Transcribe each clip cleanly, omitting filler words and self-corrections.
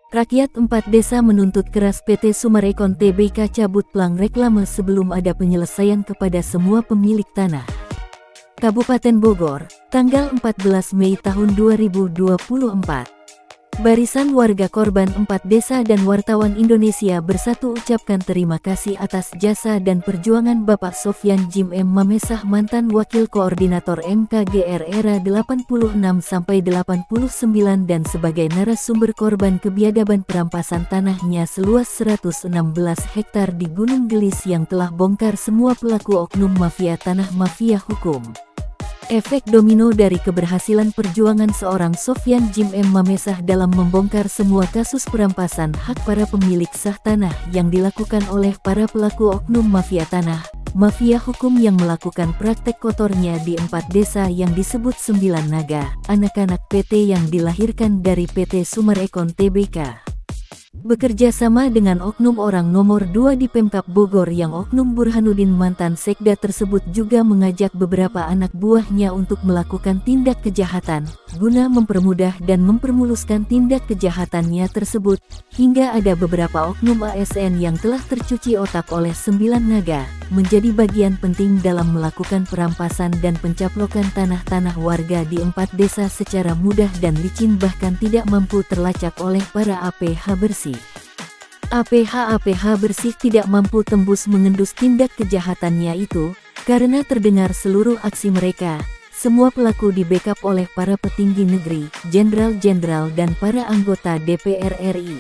Rakyat 4 desa menuntut keras PT Summarecon Tbk cabut plang reklame sebelum ada penyelesaian kepada semua pemilik tanah. Kabupaten Bogor, tanggal 14 Mei tahun 2024. Barisan warga korban 4 desa dan wartawan Indonesia Bersatu ucapkan terima kasih atas jasa dan perjuangan Bapak Sofyan Jim M. Mamesah, mantan Wakil Koordinator MKGR era 86-89 dan sebagai narasumber korban kebiadaban perampasan tanahnya seluas 116 hektar di Gunung Gelis yang telah bongkar semua pelaku oknum mafia tanah mafia hukum. Efek domino dari keberhasilan perjuangan seorang Sofyan Jim M. Mamesah dalam membongkar semua kasus perampasan hak para pemilik sah tanah yang dilakukan oleh para pelaku oknum mafia tanah, mafia hukum yang melakukan praktek kotornya di 4 desa yang disebut 9 naga, anak-anak PT yang dilahirkan dari PT Summarecon Tbk. Bekerja sama dengan oknum orang nomor 2 di Pemkab Bogor yang oknum Burhanuddin mantan sekda tersebut juga mengajak beberapa anak buahnya untuk melakukan tindak kejahatan, guna mempermudah dan mempermuluskan tindak kejahatannya tersebut, hingga ada beberapa oknum ASN yang telah tercuci otak oleh 9 naga, menjadi bagian penting dalam melakukan perampasan dan pencaplokan tanah-tanah warga di 4 desa secara mudah dan licin bahkan tidak mampu terlacak oleh para APH bersih. APH bersih tidak mampu tembus mengendus tindak kejahatannya itu, karena terdengar seluruh aksi mereka. Semua pelaku di-backup oleh para petinggi negeri, jenderal-jenderal dan para anggota DPR RI.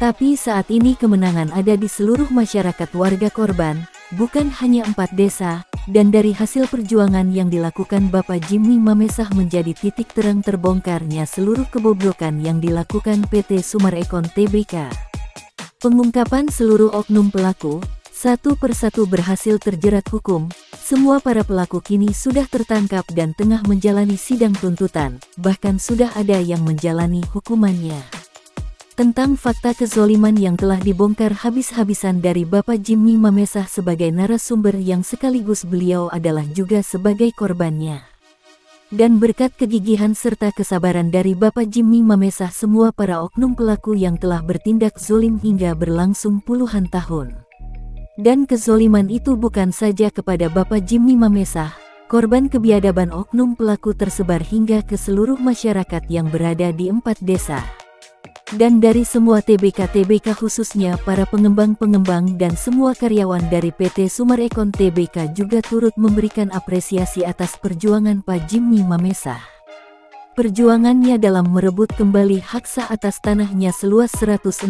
Tapi saat ini kemenangan ada di seluruh masyarakat warga korban, bukan hanya 4 desa, dan dari hasil perjuangan yang dilakukan Bapak Jimmy Mamesah menjadi titik terang terbongkarnya seluruh kebobrokan yang dilakukan PT Summarecon Tbk. Pengungkapan seluruh oknum pelaku, satu persatu berhasil terjerat hukum. Semua para pelaku kini sudah tertangkap dan tengah menjalani sidang tuntutan, bahkan sudah ada yang menjalani hukumannya. Tentang fakta kezoliman yang telah dibongkar habis-habisan dari Bapak Jimmy Mamesah sebagai narasumber yang sekaligus beliau adalah juga sebagai korbannya. Dan berkat kegigihan serta kesabaran dari Bapak Jimmy Mamesah, semua para oknum pelaku yang telah bertindak zolim hingga berlangsung puluhan tahun. Dan kezoliman itu bukan saja kepada Bapak Jimmy Mamesah, korban kebiadaban oknum pelaku tersebar hingga ke seluruh masyarakat yang berada di 4 desa. Dan dari semua TBK khususnya para pengembang-pengembang dan semua karyawan dari PT Summarecon Tbk juga turut memberikan apresiasi atas perjuangan Pak Jimmy Mamesah. Perjuangannya dalam merebut kembali hak sah atas tanahnya seluas 116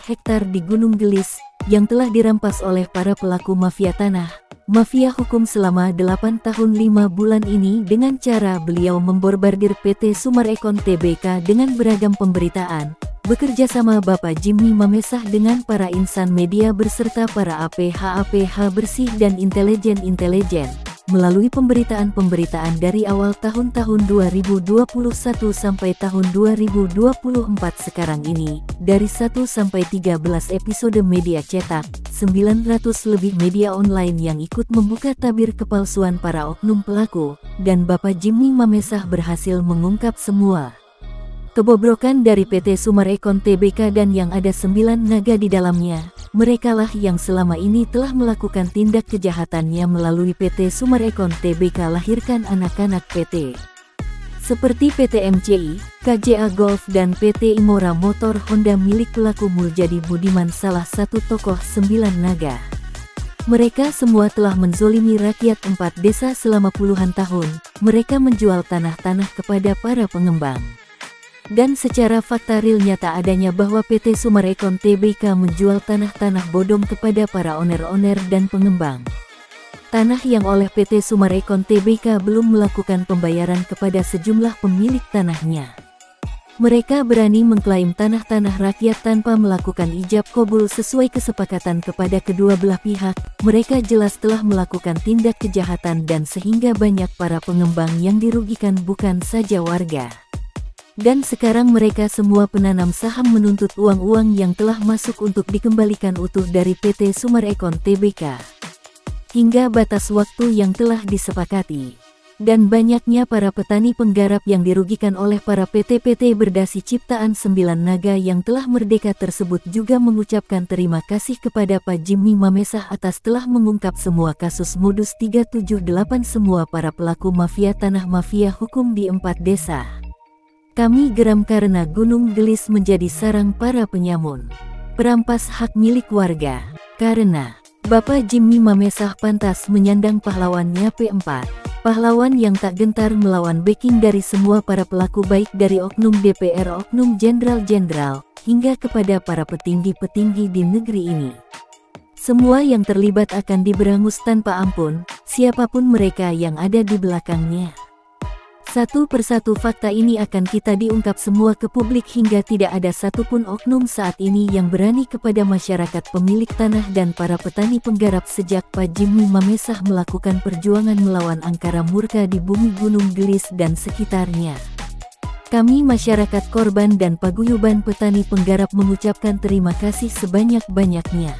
hektar di Gunung Gelis, yang telah dirampas oleh para pelaku mafia tanah, mafia hukum selama 8 tahun 5 bulan ini dengan cara beliau memborbardir PT Summarecon Tbk dengan beragam pemberitaan. Bekerja sama Bapak Jimmy Mamesah dengan para insan media berserta para APH bersih dan intelijen melalui pemberitaan-pemberitaan dari awal tahun 2021 sampai tahun 2024 sekarang ini, dari 1 sampai 13 episode media cetak, 900 lebih media online yang ikut membuka tabir kepalsuan para oknum pelaku, dan Bapak Jimmy Mamesah berhasil mengungkap semua kebobrokan dari PT Summarecon Tbk dan yang ada 9 naga di dalamnya. Merekalah yang selama ini telah melakukan tindak kejahatannya melalui PT Summarecon Tbk lahirkan anak-anak PT. Seperti PT MCI, KJA Golf dan PT Imora Motor Honda milik pelaku Muljadi Budiman salah satu tokoh 9 naga. Mereka semua telah menzolimi rakyat 4 desa selama puluhan tahun. Mereka menjual tanah-tanah kepada para pengembang. Dan secara fakta real nyata adanya bahwa PT Summarecon Tbk menjual tanah-tanah bodong kepada para owner-owner dan pengembang. Tanah yang oleh PT Summarecon Tbk belum melakukan pembayaran kepada sejumlah pemilik tanahnya. Mereka berani mengklaim tanah-tanah rakyat tanpa melakukan ijab kabul sesuai kesepakatan kepada kedua belah pihak. Mereka jelas telah melakukan tindak kejahatan dan sehingga banyak para pengembang yang dirugikan bukan saja warga. Dan sekarang mereka semua penanam saham menuntut uang-uang yang telah masuk untuk dikembalikan utuh dari PT Summarecon Tbk. Hingga batas waktu yang telah disepakati. dan banyaknya para petani penggarap yang dirugikan oleh para PT-PT berdasi ciptaan 9 naga yang telah merdeka tersebut juga mengucapkan terima kasih kepada Pak Jimmy Mamesah atas telah mengungkap semua kasus modus 378 semua para pelaku mafia tanah mafia hukum di 4 desa. Kami geram karena Gunung Gelis menjadi sarang para penyamun, perampas hak milik warga. Karena Bapak Jimmy Mamesah pantas menyandang pahlawannya P4. Pahlawan yang tak gentar melawan backing dari semua para pelaku baik dari oknum DPR, oknum jenderal-jenderal, hingga kepada para petinggi-petinggi di negeri ini. Semua yang terlibat akan diberangus tanpa ampun, siapapun mereka yang ada di belakangnya. Satu persatu fakta ini akan kita diungkap semua ke publik hingga tidak ada satupun oknum saat ini yang berani kepada masyarakat pemilik tanah dan para petani penggarap sejak Pak Jimmy Mamesah melakukan perjuangan melawan angkara murka di bumi Gunung Gelis dan sekitarnya. Kami masyarakat korban dan paguyuban petani penggarap mengucapkan terima kasih sebanyak-banyaknya.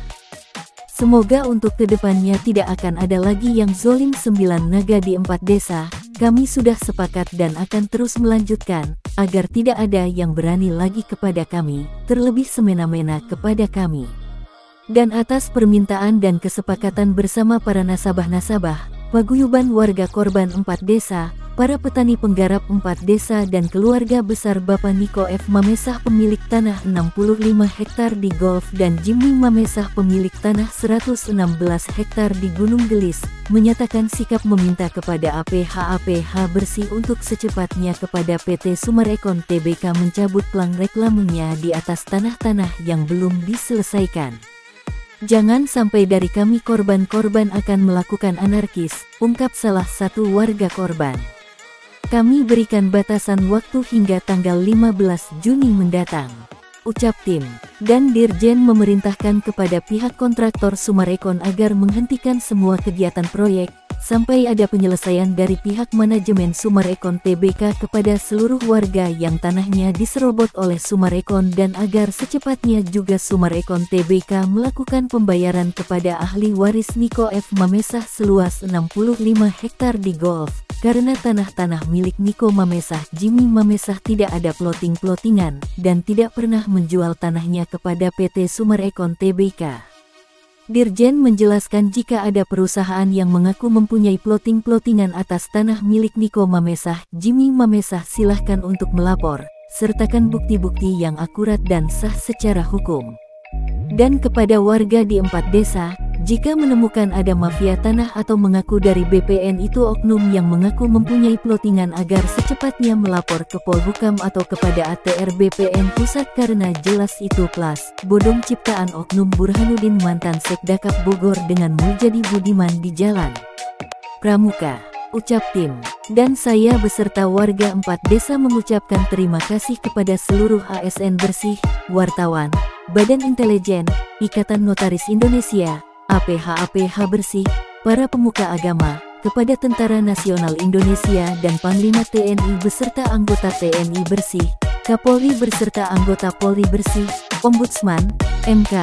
Semoga untuk kedepannya tidak akan ada lagi yang zolim 9 naga di 4 desa. Kami sudah sepakat dan akan terus melanjutkan, agar tidak ada yang berani lagi kepada kami, terlebih semena-mena kepada kami. Dan atas permintaan dan kesepakatan bersama para nasabah-nasabah, paguyuban warga korban 4 desa, para petani penggarap 4 desa dan keluarga besar Bapak Niko F. Mamesah pemilik tanah 65 hektar di Golf dan Jimmy Mamesah pemilik tanah 116 hektar di Gunung Gelis, menyatakan sikap meminta kepada APH Bersih untuk secepatnya kepada PT Sumarekon Tbk mencabut plang reklamenya di atas tanah-tanah yang belum diselesaikan. Jangan sampai dari kami korban-korban akan melakukan anarkis, ungkap salah satu warga korban. Kami berikan batasan waktu hingga tanggal 15 Juni mendatang, ucap tim. Dan Dirjen memerintahkan kepada pihak kontraktor Sumarekon agar menghentikan semua kegiatan proyek, sampai ada penyelesaian dari pihak manajemen Sumarekon Tbk kepada seluruh warga yang tanahnya diserobot oleh Sumarekon dan agar secepatnya juga Sumarekon Tbk melakukan pembayaran kepada ahli waris Niko F. Mamesah seluas 65 hektar di Golf. Karena tanah-tanah milik Niko Mamesah Jimmy Mamesah tidak ada plotting-plottingan dan tidak pernah menjual tanahnya kepada PT Sumarekon Tbk. Dirjen menjelaskan jika ada perusahaan yang mengaku mempunyai plotting-plottingan atas tanah milik Niko Mamesah Jimmy Mamesah silahkan untuk melapor, sertakan bukti-bukti yang akurat dan sah secara hukum. Dan kepada warga di 4 desa, jika menemukan ada mafia tanah atau mengaku dari BPN itu oknum yang mengaku mempunyai plottingan agar secepatnya melapor ke Polhukam atau kepada ATR BPN Pusat karena jelas itu kelas bodong ciptaan oknum Burhanuddin mantan Sekdakap Bogor dengan Muljadi Budiman di Jalan Pramuka, ucap tim. Dan saya beserta warga 4 desa mengucapkan terima kasih kepada seluruh ASN Bersih, wartawan, Badan Intelijen, Ikatan Notaris Indonesia, APH Bersih, para pemuka agama, kepada Tentara Nasional Indonesia dan Panglima TNI beserta anggota TNI Bersih, Kapolri beserta anggota Polri Bersih, Ombudsman, MK,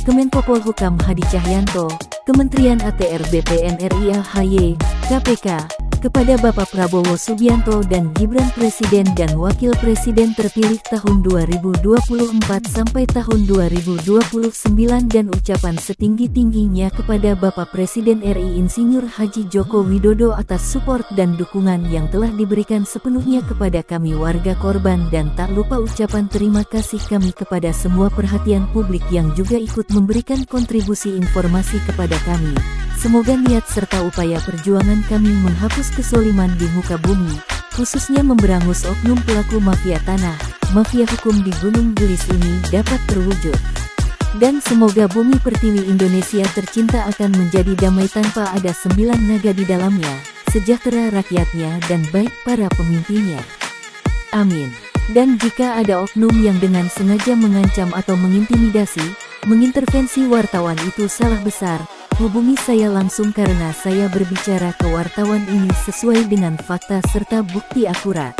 Kemenko Polhukam Hadi Cahyanto, Kementerian ATR BPN RI AHY, KPK, kepada Bapak Prabowo Subianto dan Gibran Presiden dan Wakil Presiden terpilih tahun 2024 sampai tahun 2029 dan ucapan setinggi-tingginya kepada Bapak Presiden RI Insinyur Haji Joko Widodo atas support dan dukungan yang telah diberikan sepenuhnya kepada kami warga korban dan tak lupa ucapan terima kasih kami kepada semua perhatian publik yang juga ikut memberikan kontribusi informasi kepada kami. Semoga niat serta upaya perjuangan kami menghapus kesoliman di muka bumi, khususnya memberangus oknum pelaku mafia tanah, mafia hukum di Gunung Gelis ini dapat terwujud. Dan semoga bumi pertiwi Indonesia tercinta akan menjadi damai tanpa ada 9 naga di dalamnya, sejahtera rakyatnya dan baik para pemimpinnya. Amin. Dan jika ada oknum yang dengan sengaja mengancam atau mengintimidasi, mengintervensi wartawan itu salah besar. Hubungi saya langsung karena saya berbicara ke wartawan ini sesuai dengan fakta serta bukti akurat.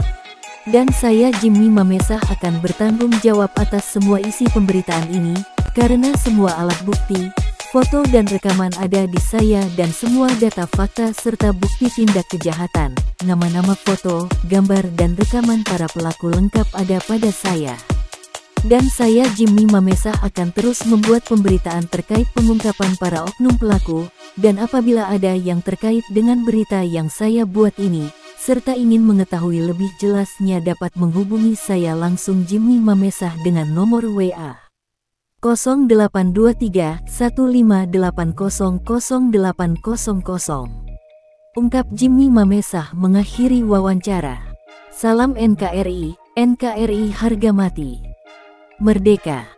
Dan saya Jimmy Mamesah akan bertanggung jawab atas semua isi pemberitaan ini, karena semua alat bukti, Foto dan rekaman ada di saya dan semua data fakta serta bukti tindak kejahatan, nama-nama foto, gambar dan rekaman para pelaku lengkap ada pada saya. Dan saya Jimmy Mamesa akan terus membuat pemberitaan terkait pengungkapan para oknum pelaku, dan apabila ada yang terkait dengan berita yang saya buat ini, serta ingin mengetahui lebih jelasnya dapat menghubungi saya langsung Jimmy Mamesa dengan nomor WA 0823 1580 0800. Ungkap Jimmy Mamesa mengakhiri wawancara. Salam NKRI, NKRI harga mati. Merdeka.